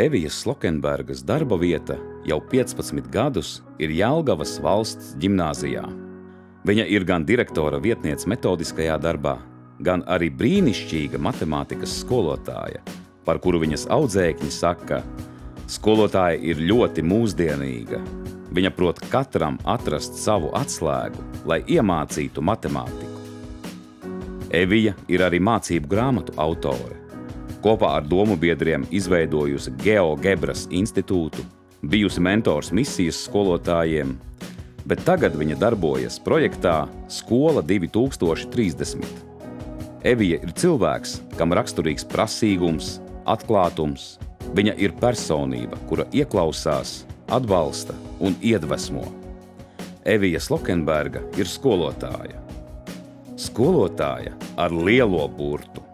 Evijas Slokenbergas darba vieta jau 15 gadus ir Jelgavas valsts ģimnāzijā. Viņa ir gan direktora vietniece metodiskajā darbā, gan arī brīnišķīga matemātikas skolotāja, par kuru viņas audzēkņi saka, skolotāja ir ļoti mūsdienīga. Viņa prot katram atrast savu atslēgu, lai iemācītu matemātiku. Evija ir arī mācību grāmatu autore. Kopā ar domu biedriem izveidojusi GeoGebras institūtu, bijusi mentors misijas skolotājiem, bet tagad viņa darbojas projektā Skola 2030. Evija ir cilvēks, kam raksturīgs prasīgums, atklātums. Viņa ir personība, kura ieklausās, atbalsta un iedvesmo. Evija Slokenberga ir skolotāja. Skolotāja ar lielo burtu.